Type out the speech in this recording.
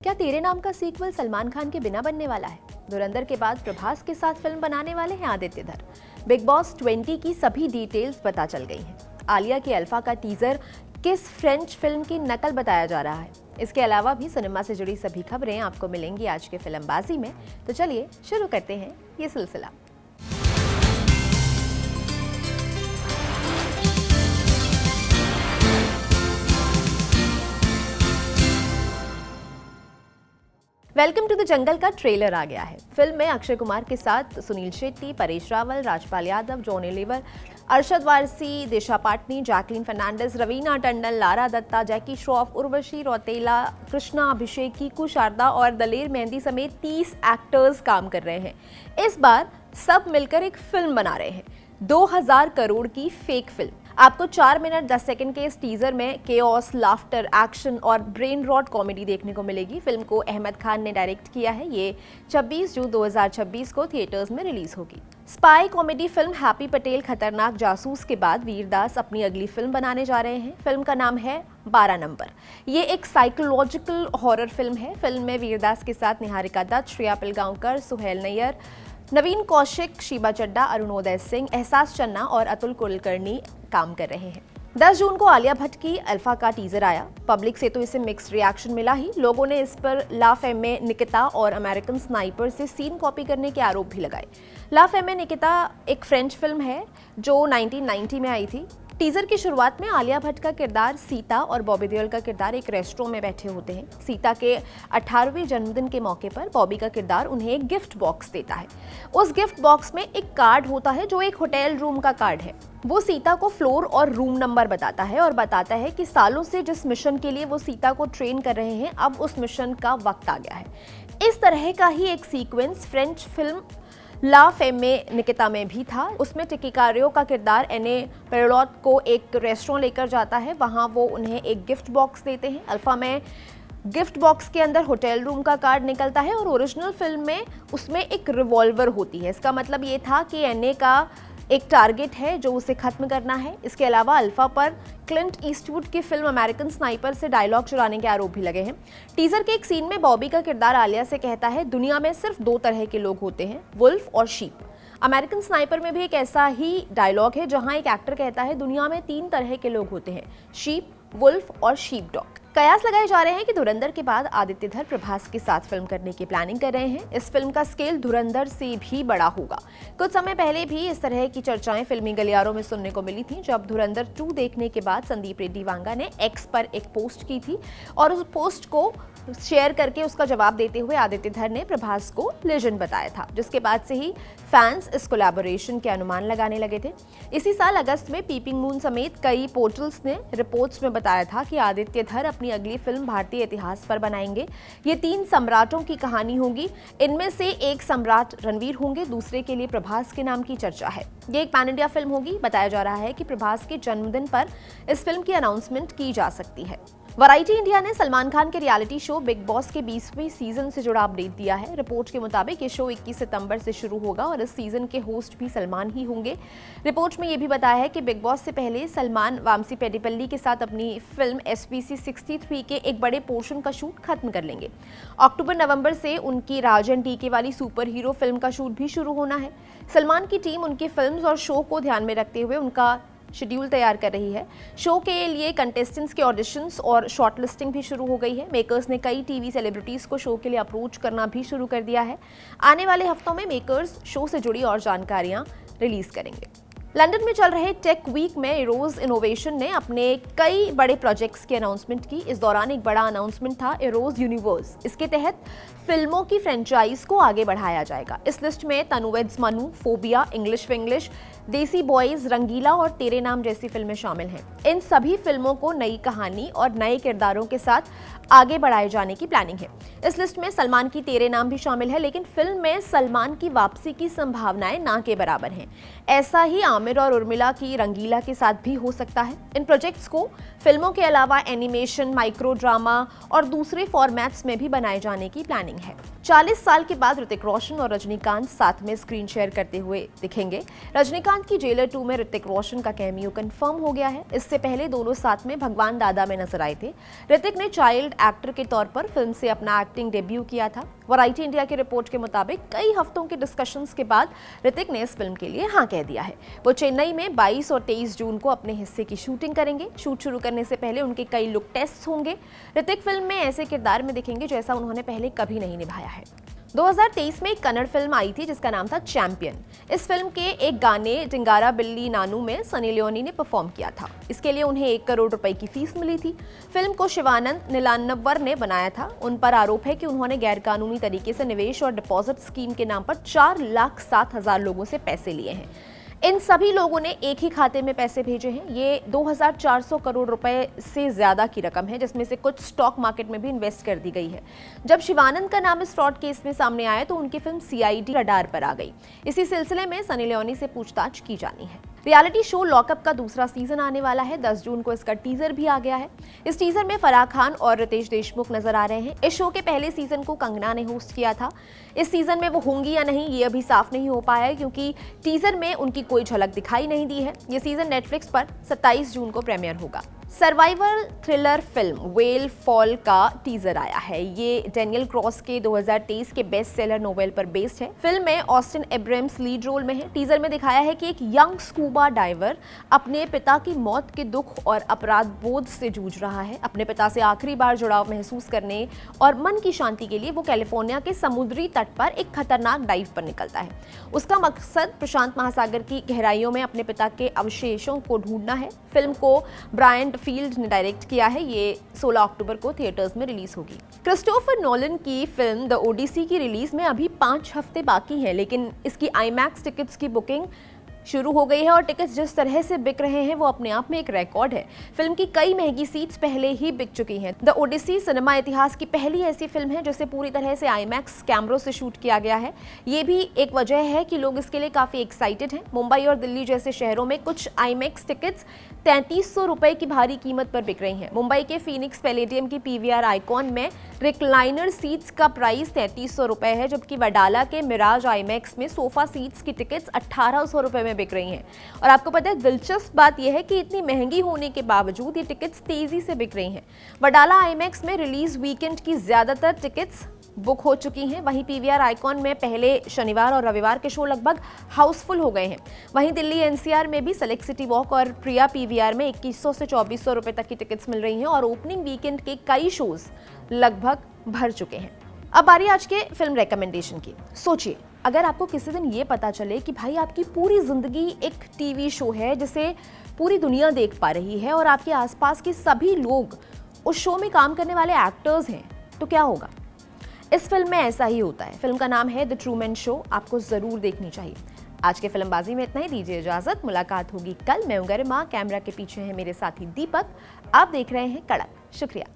क्या तेरे नाम का सीक्वल सलमान खान के बिना बनने वाला है? धुरंधर के बाद प्रभास के साथ फिल्म बनाने वाले हैं आदित्य धर। बिग बॉस 20 की सभी डिटेल्स पता चल गई हैं। आलिया के अल्फा का टीजर किस फ्रेंच फिल्म की नकल बताया जा रहा है। इसके अलावा भी सिनेमा से जुड़ी सभी खबरें आपको मिलेंगी आज के फिल्मबाजी में। तो चलिए शुरू करते हैं ये सिलसिला। वेलकम टू द जंगल का ट्रेलर आ गया है। फिल्म में अक्षय कुमार के साथ सुनील शेट्टी, परेश रावल, राजपाल यादव, जॉनी लीवर, अरशद वारसी, दिशा पाटनी, जैकलीन फर्नांडिस, रवीना टंडन, लारा दत्ता, जैकी श्रॉफ, उर्वशी रौतेला, कृष्णा अभिषेक, कीकू शारदा और दलेर मेहंदी समेत 30 एक्टर्स काम कर रहे हैं। इस बार सब मिलकर एक फिल्म बना रहे हैं, 2000 करोड़ की फेक फिल्म। आपको 4 मिनट 10 सेकंड के इस टीजर में केओस, लाफ्टर, एक्शन और ब्रेन रॉट कॉमेडी देखने को मिलेगी। फिल्म को अहमद खान ने डायरेक्ट किया है। ये 26 जून 2026 को थिएटर्स में रिलीज होगी। Spy comedy film happy Patel खतरनाक जासूस के बाद वीरदास अपनी अगली फिल्म बनाने जा रहे हैं। फिल्म का नाम है 12 नंबर। ये एक साइकोलॉजिकल हॉरर फिल्म है। फिल्म में वीरदास के साथ निहारिका दत्त, श्रेया पिलगांवकर, सुहेल नैयर, नवीन कौशिक, शीबा चड्डा, अरुणोदय सिंह, एहसास चन्ना और अतुल कुलकर्णी काम कर रहे हैं। 10 जून को आलिया भट्ट की अल्फा का टीजर आया। पब्लिक से तो इसे मिक्स्ड रिएक्शन मिला ही। लोगों ने इस पर ला फेमे निकिता और अमेरिकन स्नाइपर से सीन कॉपी करने के आरोप भी लगाए। ला फेमे निकिता एक फ्रेंच फिल्म है जो 1990 में आई थी। टीजर की शुरुआत में आलिया भट्ट का किरदार सीता और बॉबी देओल का किरदार एक रेस्टोरेंट में बैठे होते हैं। सीता के 18वें जन्मदिन के मौके पर बॉबी का किरदार उन्हें एक गिफ्ट बॉक्स देता है। उस गिफ्ट बॉक्स में एक कार्ड होता है जो एक होटल रूम का कार्ड है। वो सीता को फ्लोर और रूम नंबर बताता है और बताता है कि सालों से जिस मिशन के लिए वो सीता को ट्रेन कर रहे हैं, अब उस मिशन का वक्त आ गया है। इस तरह का ही एक सीक्वेंस फ्रेंच फिल्म ला फेमे निकिता में भी था। उसमें टिकिकारियो का किरदार एने पेरोलॉट को एक रेस्टोरेंट लेकर जाता है। वहां वो उन्हें एक गिफ्ट बॉक्स देते हैं। अल्फा में गिफ्ट बॉक्स के अंदर होटल रूम का कार्ड निकलता है और ओरिजिनल फिल्म में उसमें एक रिवॉल्वर होती है। इसका मतलब ये था कि एने का एक टारगेट है जो उसे खत्म करना है। इसके अलावा अल्फा पर क्लिंट ईस्टवुड की फिल्म अमेरिकन स्नाइपर से डायलॉग चुराने के आरोप भी लगे हैं। टीजर के एक सीन में बॉबी का किरदार आलिया से कहता है, दुनिया में सिर्फ 2 तरह के लोग होते हैं, वुल्फ और शीप। अमेरिकन स्नाइपर में भी एक ऐसा ही डायलॉग है जहां एक एक्टर कहता है, दुनिया में 3 तरह के लोग होते हैं, शीप, वुल्फ और शीप डॉग। कयास लगाए जा रहे हैं कि धुरंधर के बाद आदित्य धर प्रभास के साथ फिल्म करने की प्लानिंग कर रहे हैं। इस फिल्म का स्केल धुरंधर से भी बड़ा होगा। कुछ समय पहले भी इस तरह की चर्चाएं फिल्मी गलियारों में सुनने को मिली थी। जब धुरंधर 2 देखने के बाद संदीप रेड्डी वांगा ने एक्स पर एक पोस्ट की थी और उस पोस्ट को शेयर करके उसका जवाब देते हुए आदित्य धर ने प्रभास को लेजेंड बताया था, जिसके बाद से ही फैंस इस कोलैबोरेशन के अनुमान लगाने लगे थे। इसी साल अगस्त में पीपिंग मून समेत कई पोर्टल्स ने रिपोर्ट्स में बताया था कि आदित्य धर अपनी अगली फिल्म भारतीय इतिहास पर बनाएंगे। ये 3 सम्राटों की कहानी होगी। इनमें से एक सम्राट रणवीर होंगे, दूसरे के लिए प्रभास के नाम की चर्चा है। ये एक पैन इंडिया फिल्म होगी। बताया जा रहा है कि प्रभास के जन्मदिन पर इस फिल्म की अनाउंसमेंट की जा सकती है। वैरायटी इंडिया ने सलमान खान के रियलिटी शो बिग बॉस के 20वें सीजन से जुड़ा अपडेट दिया है। रिपोर्ट के मुताबिक ये शो 21 सितंबर से शुरू होगा और इस सीजन के होस्ट भी सलमान ही होंगे। रिपोर्ट में ये भी बताया है कि बिग बॉस से पहले सलमान वामसी पेडिपल्ली के साथ अपनी फिल्म SPC 63 के एक बड़े पोर्शन का शूट खत्म कर लेंगे। अक्टूबर-नवंबर से उनकी राजन टीके वाली सुपर हीरो फिल्म का शूट भी शुरू होना है। सलमान की टीम उनकी फिल्म्स और शो को ध्यान में रखते हुए उनका शेड्यूल तैयार कर रही है। शो के लिए कंटेस्टेंट्स के ऑडिशंस और शॉर्टलिस्टिंग भी शुरू हो गई है। मेकर्स ने कई टीवी सेलिब्रिटीज को शो के लिए अप्रोच करना भी शुरू कर दिया है। आने वाले हफ्तों में मेकर्स शो से जुड़ी और जानकारियां रिलीज करेंगे। लंदन में चल रहे टेक वीक में एरोज इनोवेशन ने अपने कई बड़े प्रोजेक्ट्स की अनाउंसमेंट की। इस दौरान एक बड़ा अनाउंसमेंट था एरोज यूनिवर्स। इसके तहत फिल्मों की फ्रेंचाइज को आगे बढ़ाया जाएगा। इस लिस्ट में तनुवेद्स मनु, फोबिया, इंग्लिश विंग्लिश, देसी बॉयज, रंगीला और तेरे नाम जैसी फिल्में शामिल हैं। इन सभी फिल्मों को नई कहानी और नए किरदारों के साथ आगे बढ़ाए जाने की प्लानिंग है। इस लिस्ट में सलमान की तेरे नाम भी शामिल है, लेकिन फिल्म में सलमान की वापसी की संभावनाएं ना के बराबर हैं। ऐसा ही आमिर और उर्मिला की रंगीला के साथ भी हो सकता है। इन प्रोजेक्ट्स को फिल्मों के अलावा एनिमेशन, माइक्रो ड्रामा और दूसरे फॉर्मेट्स में भी बनाए जाने की प्लानिंग है। 40 साल के बाद ऋतिक रोशन और रजनीकांत साथ में स्क्रीन शेयर करते हुए दिखेंगे। रजनीकांत की जेलर 2 में ऋतिक रोशन का कैमियो कंफर्म हो गया है। इससे पहले दोनों साथ में भगवान दादा में नजर आए थे। ऋतिक ने चाइल्ड एक्टर के तौर पर फिल्म से अपना एक्टिंग डेब्यू किया था। वैरायटी इंडिया की रिपोर्ट के मुताबिक कई हफ्तों के डिस्कशंस के बाद ऋतिक ने इस फिल्म के लिए हाँ कह दिया है। वो चेन्नई में 22 और 23 जून को अपने हिस्से की शूटिंग करेंगे। शूट शुरू करने से पहले उनके कई लुक टेस्ट होंगे। ऋतिक फिल्म में ऐसे किरदार में दिखेंगे जैसा उन्होंने पहले कभी नहीं निभाया है। 2023 में एक कन्नड़ फिल्म आई थी जिसका नाम था चैंपियन। इस फिल्म के एक गाने डिंगारा बिल्ली नानू में सनी लियोनी ने परफॉर्म किया था। इसके लिए उन्हें 1 करोड़ रुपए की फीस मिली थी। फिल्म को शिवानंद नीलानवर ने बनाया था। उन पर आरोप है कि उन्होंने गैरकानूनी तरीके से निवेश और डिपॉजिट स्कीम के नाम पर 4,07,000 लोगों से पैसे लिए हैं। इन सभी लोगों ने एक ही खाते में पैसे भेजे हैं। ये 2,400 करोड़ रुपए से ज्यादा की रकम है, जिसमें से कुछ स्टॉक मार्केट में भी इन्वेस्ट कर दी गई है। जब शिवानंद का नाम इस फ्रॉड केस में सामने आया तो उनकी फिल्म CID रडार पर आ गई। इसी सिलसिले में सनी लियोनी से पूछताछ की जानी है। रियलिटी शो लॉकअप का दूसरा सीजन आने वाला है। 10 जून को इसका टीजर भी आ गया है। इस टीजर में फराह खान और रितेश देशमुख नजर आ रहे हैं। इस शो के पहले सीजन को कंगना ने होस्ट किया था। इस सीजन में वो होंगी या नहीं ये अभी साफ नहीं हो पाया है, क्योंकि टीजर में उनकी कोई झलक दिखाई नहीं दी है। ये सीजन नेटफ्लिक्स पर 27 जून को प्रीमियर होगा। Survival thriller film well fall का टीजर आया है। ये डेनियल क्रॉस के 2023 के बेस्ट सेलर नोवेल पर बेस्ड है। फिल्म में ऑस्टिन एब्राम्स लीड रोल में है। टीजर में दिखाया है कि एक यंग स्कूबा डाइवर अपने पिता की मौत के दुख और अपराध बोध से जूझ रहा है। अपने पिता से आखिरी बार जुड़ाव महसूस करने और मन की शांति के लिए वो कैलिफोर्निया के समुद्री तट पर एक खतरनाक डाइव पर निकलता है। उसका मकसद प्रशांत महासागर की गहराइयों में अपने पिता के अवशेषों को ढूंढना है। फिल्म को ब्रायन फील्ड ने डायरेक्ट किया है। ये 16 अक्टूबर को थिएटर्स में रिलीज होगी। क्रिस्टोफर नोलन की फिल्म द ओडिसी की रिलीज में अभी 5 हफ्ते बाकी हैं, लेकिन इसकी IMAX टिकट्स की बुकिंग शुरू हो गई है और टिकट्स जिस तरह से बिक रहे हैं वो अपने आप में एक रिकॉर्ड है। फिल्म की कई महंगी सीट्स पहले ही बिक चुकी हैं। द ओडिसी सिनेमा इतिहास की पहली ऐसी फिल्म है जिसे पूरी तरह से IMAX कैमरों से शूट किया गया है। ये भी एक वजह है कि लोग इसके लिए काफी एक्साइटेड हैं। मुंबई और दिल्ली जैसे शहरों में कुछ IMAX टिकट्स 3300 रुपए की भारी कीमत पर बिक रही हैं। मुंबई के फीनिक्स पैलेडियम की PVR आइकॉन में रिक्लाइनर सीट्स का प्राइस 3300 रुपए है, जबकि वडाला के मिराज IMAX में सोफा सीट्स की टिकट्स 1800 रुपए में बिक रही हैं। और आपको पता है दिलचस्प बात यह है कि इतनी महंगी होने के बावजूद ये टिकट्स तेजी से बिक रही हैं। वडाला IMAX में रिलीज वीकेंड की ज्यादातर टिकट्स बुक हो चुकी हैं। वहीं PVR आइकॉन में पहले शनिवार और रविवार के शो लगभग हाउसफुल हो गए हैं। वहीं दिल्ली NCR में भी सेलेक्ट सिटी वॉक और प्रिया PVR में 2100 से 2400 रुपए तक की टिकट्स मिल रही हैं और ओपनिंग वीकेंड के कई शोज लगभग भर चुके हैं। अब बारी आज के फिल्म रिकमेंडेशन की। सोचिए, अगर आपको किसी दिन ये पता चले कि भाई आपकी पूरी जिंदगी एक टीवी शो है जिसे पूरी दुनिया देख पा रही है और आपके आसपास के सभी लोग उस शो में काम करने वाले एक्टर्स हैं, तो क्या होगा? इस फिल्म में ऐसा ही होता है। फिल्म का नाम है द ट्रूमैन शो। आपको जरूर देखनी चाहिए। आज के फिल्मबाजी में इतना ही। दीजिए इजाजत। मुलाकात होगी कल। मैं हूं गरिमा, कैमरा के पीछे है मेरे साथी दीपक। आप देख रहे हैं कड़क। शुक्रिया।